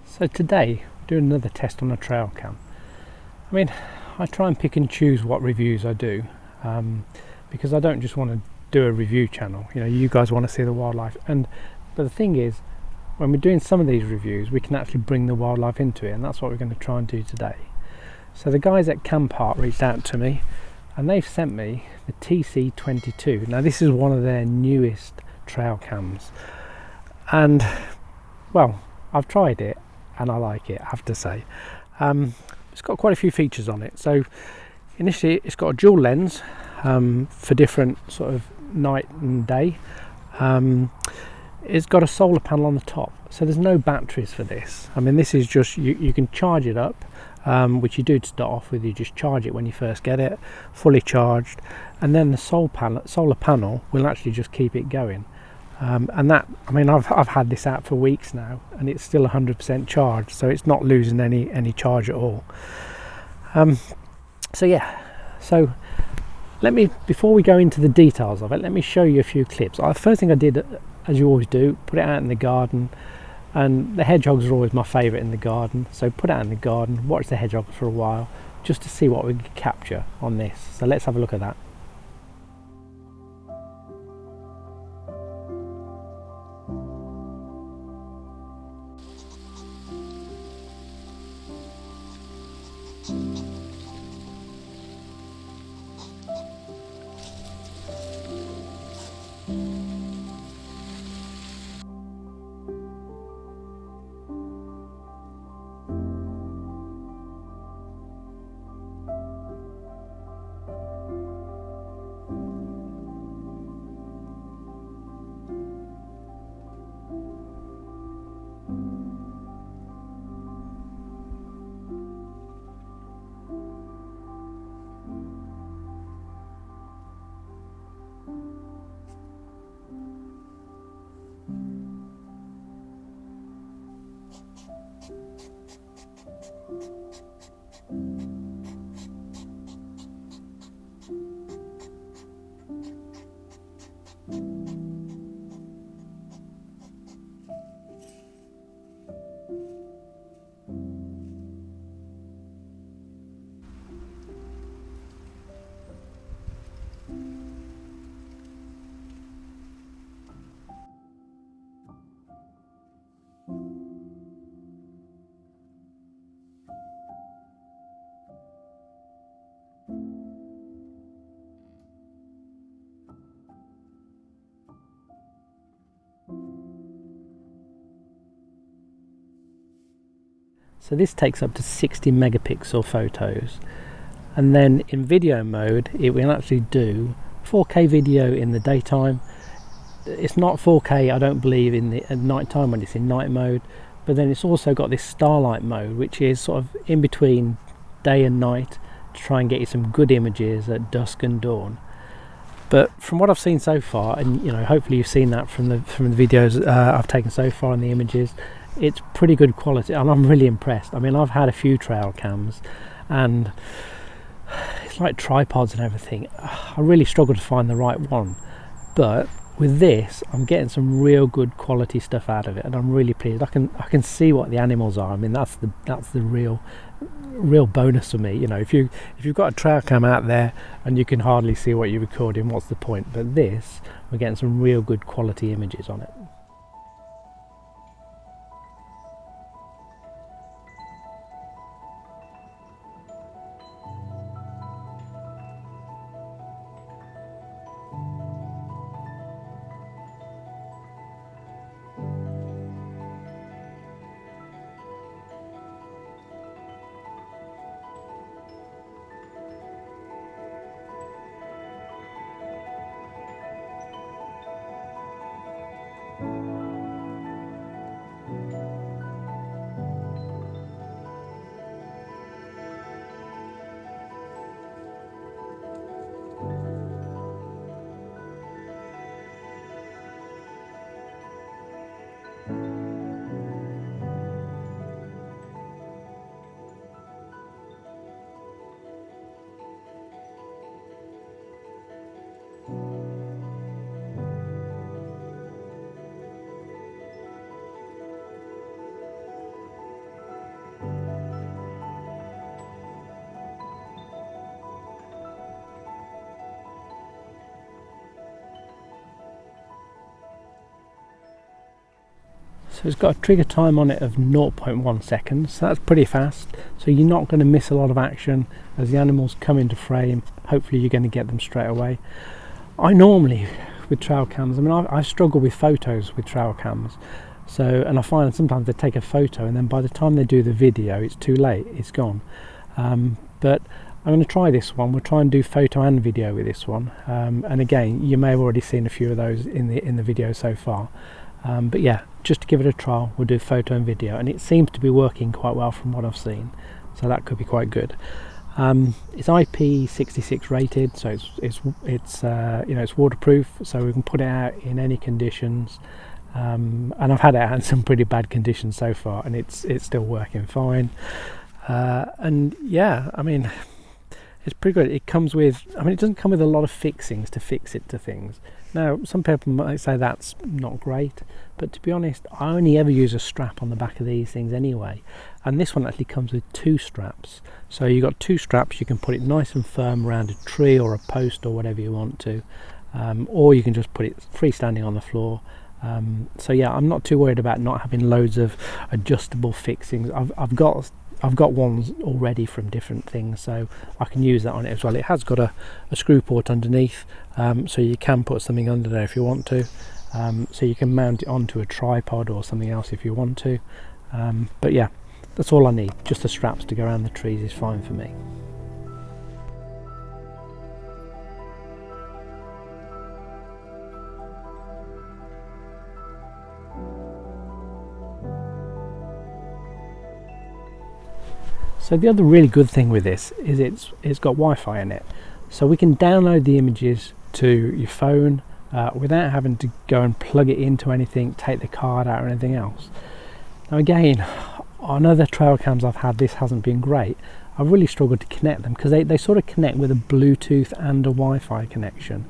So today, we're doing another test on a trail cam. I mean, I try and pick and choose what reviews I do, because I don't just want to do a review channel. You know, you guys want to see the wildlife, but the thing is, when we're doing some of these reviews, we can actually bring the wildlife into it, and that's what we're going to try and do today. So the guys at CamPark reached out to me, and they've sent me the TC22. Now this is one of their newest trail cams, and well, I've tried it and I like it, I have to say. It's got quite a few features on it. So initially it's got a dual lens for different sort of night and day. It's got a solar panel on the top, so there's no batteries for this. I mean, this is just, you can charge it up, which you do to start off with. You just charge it when you first get it, fully charged, and then the solar panel will actually just keep it going. And that, I mean, I've had this out for weeks now, and it's still 100% charged, so it's not losing any charge at all. So yeah, so before we go into the details of it, let me show you a few clips. The first thing I did, as you always do, put it out in the garden, and the hedgehogs are always my favourite in the garden, so put it out in the garden, watch the hedgehogs for a while, just to see what we can capture on this. So let's have a look at that. So this takes up to 60 megapixel photos, and then in video mode it will actually do 4K video in the daytime. It's not 4K, I don't believe, at night time when it's in night mode, but then it's also got this starlight mode, which is sort of in between day and night, to try and get you some good images at dusk and dawn. But from what I've seen so far, and you know, hopefully you've seen that from the videos I've taken so far and the images, it's pretty good quality, and I'm really impressed. I mean, I've had a few trail cams, and it's like tripods and everything. I really struggle to find the right one, but with this, I'm getting some real good quality stuff out of it, and I'm really pleased. I can see what the animals are. I mean, that's the real bonus for me. You know, if you've got a trail cam out there and you can hardly see what you're recording, what's the point? But this, we're getting some real good quality images on it. So it's got a trigger time on it of 0.1 seconds, so that's pretty fast. So you're not going to miss a lot of action as the animals come into frame. Hopefully you're going to get them straight away. I normally, with trail cams, I mean I struggle with photos with trail cams. So, and I find sometimes they take a photo and then by the time they do the video it's too late, it's gone. But I'm going to try this one. We'll try and do photo and video with this one. And again, you may have already seen a few of those in the video so far. But yeah, just to give it a trial, we'll do photo and video, and it seems to be working quite well from what I've seen. So that could be quite good. It's IP66 rated, so it's you know, it's waterproof, so we can put it out in any conditions. And I've had it out in some pretty bad conditions so far, and it's still working fine. And yeah, I mean, it's pretty good. It comes with, I mean, it doesn't come with a lot of fixings to fix it to things. Now, some people might say that's not great, but to be honest, I only ever use a strap on the back of these things anyway. And this one actually comes with 2 straps. So you've got 2 straps, you can put it nice and firm around a tree or a post or whatever you want to. Or you can just put it freestanding on the floor. So yeah, I'm not too worried about not having loads of adjustable fixings. I've got ones already from different things, so I can use that on it as well. It has got a screw port underneath, so you can put something under there if you want to. So you can mount it onto a tripod or something else if you want to. But yeah, that's all I need. Just the straps to go around the trees is fine for me. So the other really good thing with this is it's got Wi-Fi in it, so we can download the images to your phone without having to go and plug it into anything, take the card out or anything else. Now again, on other trail cams I've had, this hasn't been great. I've really struggled to connect them because they sort of connect with a Bluetooth and a Wi-Fi connection.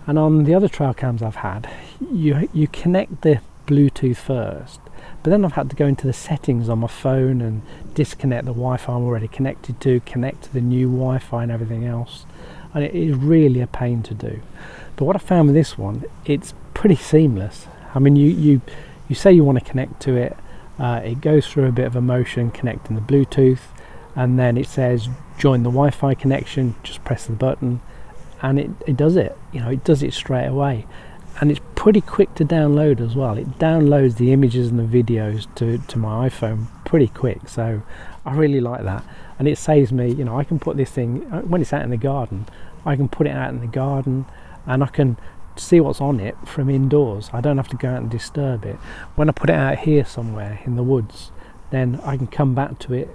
And on the other trail cams I've had, you connect the Bluetooth first, but then I've had to go into the settings on my phone and disconnect the Wi-Fi I'm already connected to, connect to the new Wi-Fi and everything else, and it is really a pain to do. But what I found with this one, it's pretty seamless. I mean, you say you want to connect to it, it goes through a bit of a motion connecting the Bluetooth, and then it says join the Wi-Fi connection, just press the button and it does it. You know, it does it straight away. And it's pretty quick to download as well. It downloads the images and the videos to my iPhone pretty quick, so I really like that. And it saves me, you know, I can put this thing, when it's out in the garden, I can put it out in the garden and I can see what's on it from indoors. I don't have to go out and disturb it. When I put it out here somewhere in the woods, then I can come back to it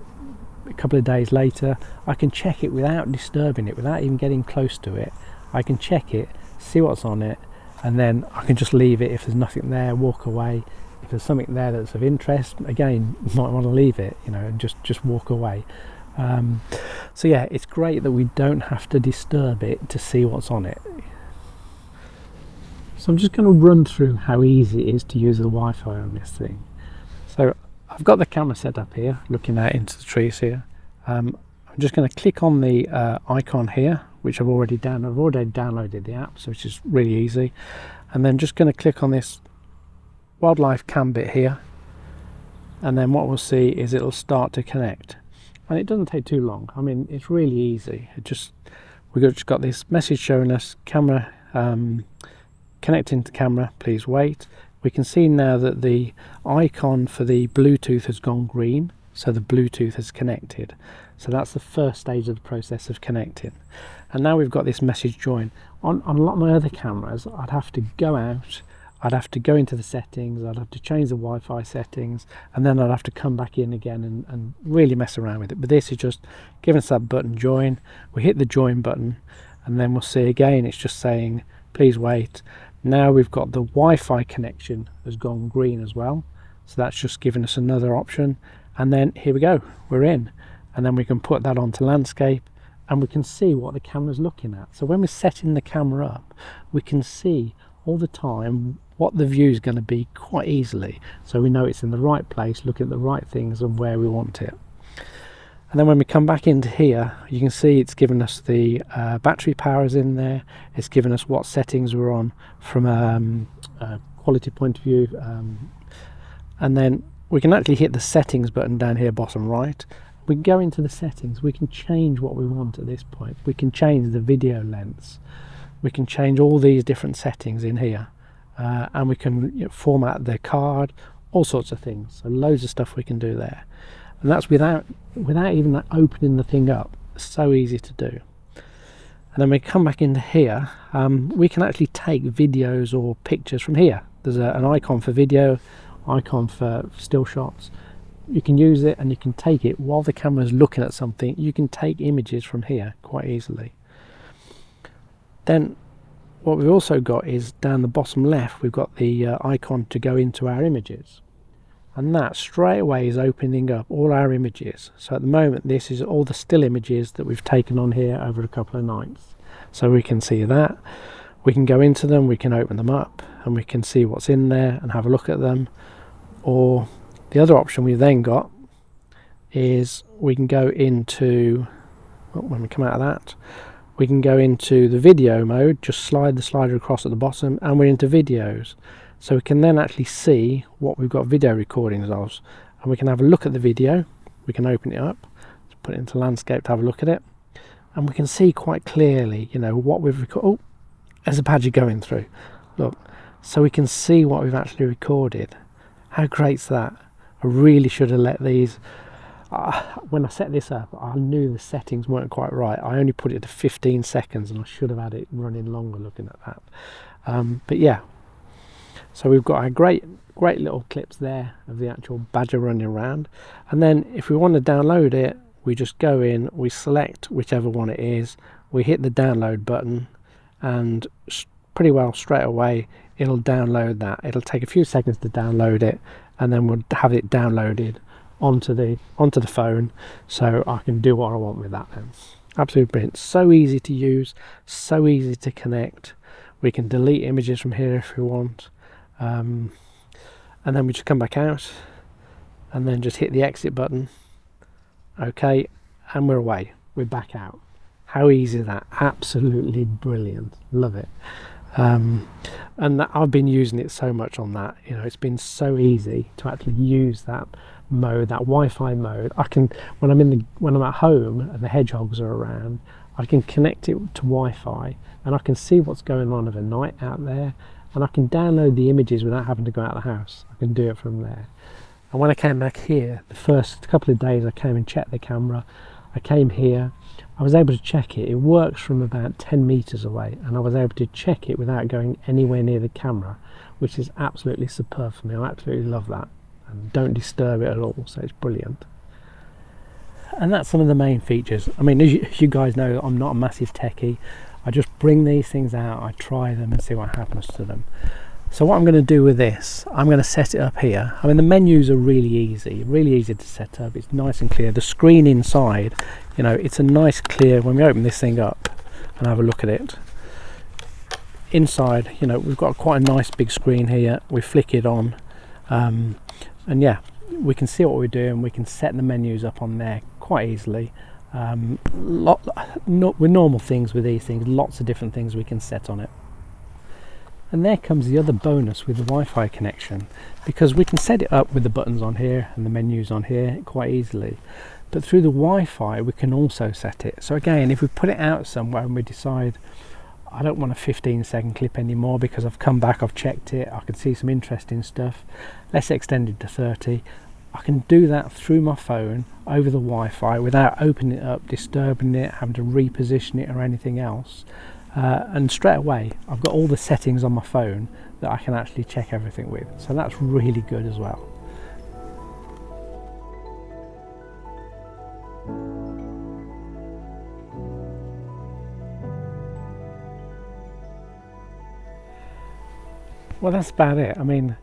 a couple of days later. I can check it without disturbing it, without even getting close to it. I can check it, see what's on it, and then I can just leave it. If there's nothing there, walk away. If there's something there that's of interest, again, you might want to leave it, you know, and just walk away. So yeah, it's great that we don't have to disturb it to see what's on it. So I'm just going to run through how easy it is to use the Wi-Fi on this thing. So I've got the camera set up here, looking out into the trees here. I'm just going to click on the icon here, which I've already downloaded the app, so it's just really easy. And then just going to click on this wildlife cam bit here, and then what we'll see is it'll start to connect, and it doesn't take too long. I mean, it's really easy. We've just got this message showing us camera connecting to camera, please wait. We can see now that the icon for the Bluetooth has gone green, so the Bluetooth has connected. So that's the first stage of the process of connecting. And now we've got this message join. On a lot of my other cameras, I'd have to go out, I'd have to go into the settings, I'd have to change the Wi-Fi settings, and then I'd have to come back in again and really mess around with it. But this is just giving us that button join. We hit the join button, and then we'll see again, it's just saying, please wait. Now we've got the Wi-Fi connection has gone green as well. So that's just giving us another option. And then here we go, we're in. And then we can put that onto landscape and we can see what the camera's looking at. So when we're setting the camera up, we can see all the time what the view is going to be quite easily. So we know it's in the right place, looking at the right things and where we want it. And then when we come back into here, you can see it's given us the battery powers in there. It's given us what settings we're on from a quality point of view, and then we can actually hit the settings button down here bottom right. We can go into the settings, we can change what we want at this point. We can change the video lengths, we can change all these different settings in here, and we can format the card, all sorts of things. So loads of stuff we can do there, and that's without even opening the thing up. It's so easy to do. And then we come back into here, we can actually take videos or pictures from here. There's an icon for video, icon for still shots. You can use it and you can take it while the camera is looking at something. You can take images from here quite easily. Then what we've also got is down the bottom left, we've got the icon to go into our images, and that straight away is opening up all our images. So at the moment this is all the still images that we've taken on here over a couple of nights. So we can see that, we can go into them, we can open them up and we can see what's in there and have a look at them. Or the other option we've then got is we can go into, when we come out of that, we can go into the video mode, just slide the slider across at the bottom and we're into videos. So we can then actually see what we've got video recordings of, and we can have a look at the video. We can open it up, put it into landscape to have a look at it, and we can see quite clearly, what we've recorded. Oh, there's a badger going through, look. So we can see what we've actually recorded. How great's that? I really should have let these, when I set this up, I knew the settings weren't quite right. I only put it to 15 seconds and I should have had it running longer looking at that. But yeah, so we've got our great little clips there of the actual badger running around. And then if we want to download it, we just go in, we select whichever one it is, we hit the download button, and pretty well straight away it'll download that. It'll take a few seconds to download it, and then we'll have it downloaded onto the phone, so I can do what I want with that then. Absolutely brilliant. So easy to use, so easy to connect. We can delete images from here if we want, and then we just come back out and then just hit the exit button. Okay, and we're away, we're back out. How easy is that? Absolutely brilliant, love it. And I've been using it so much on that, it's been so easy to actually use that mode, that Wi-Fi mode. I can, when I'm at home and the hedgehogs are around, I can connect it to Wi-Fi and I can see what's going on overnight out there, and I can download the images without having to go out of the house. I can do it from there. And when I came back here, the first couple of days I came and checked the camera. I came here, I was able to check it. It works from about 10 meters away, and I was able to check it without going anywhere near the camera, which is absolutely superb for me. I absolutely love that, and don't disturb it at all, so it's brilliant. And that's some of the main features. I mean, as you guys know, I'm not a massive techie. I just bring these things out, I try them and see what happens to them. So what I'm going to do with this, I'm going to set it up here. I mean, the menus are really easy to set up. It's nice and clear. The screen inside, it's a nice clear, when we open this thing up and have a look at it, inside, we've got quite a nice big screen here. We flick it on, and yeah, we can see what we're doing. We can set the menus up on there quite easily. With normal things with these things, lots of different things we can set on it. And there comes the other bonus with the Wi-Fi connection, because we can set it up with the buttons on here and the menus on here quite easily, but through the Wi-Fi we can also set it. So again, if we put it out somewhere and we decide I don't want a 15-second clip anymore because I've come back, I've checked it, I can see some interesting stuff, let's extend it to 30. I can do that through my phone over the Wi-Fi without opening it up, disturbing it, having to reposition it or anything else. And straight away I've got all the settings on my phone that I can actually check everything with, so that's really good as well. Well, that's about it. I mean,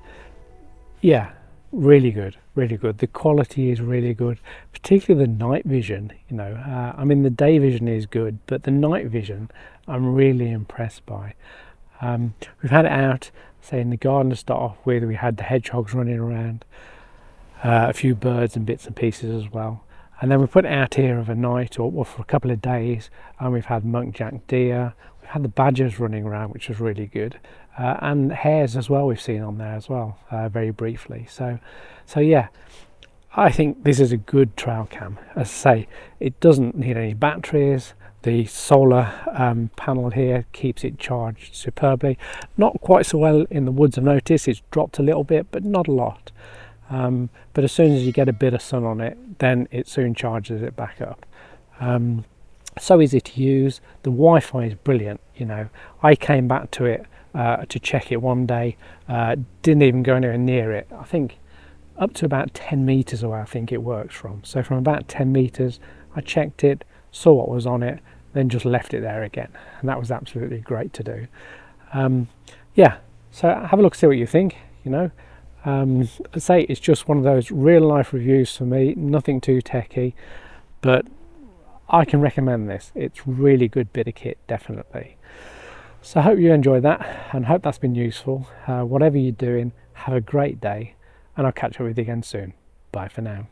yeah, really good. The quality is really good, particularly the night vision. I mean, the day vision is good, but the night vision I'm really impressed by. We've had it out, say, in the garden to start off with. We had the hedgehogs running around, a few birds and bits and pieces as well, and then we put it out here overnight or for a couple of days, and we've had muntjac deer, We had the badgers running around, which was really good, and hares as well. We've seen on there as well, very briefly. So yeah, I think this is a good trail cam. As I say, it doesn't need any batteries. The solar panel here keeps it charged superbly. Not quite so well in the woods, I've noticed. It's dropped a little bit, but not a lot. But as soon as you get a bit of sun on it, then it soon charges it back up. So easy to use. The Wi-Fi is brilliant. You know, I came back to it to check it one day, didn't even go anywhere near it. I think up to about 10 meters away I think it works from. So from about 10 meters I checked it, saw what was on it, then just left it there again, and that was absolutely great to do. Yeah, so have a look, see what you think. You know, I'd say it's just one of those real life reviews for me, nothing too techy, but I can recommend this. It's really good bit of kit, definitely. So I hope you enjoyed that, and hope that's been useful. Whatever you're doing, have a great day, and I'll catch up with you again soon. Bye for now.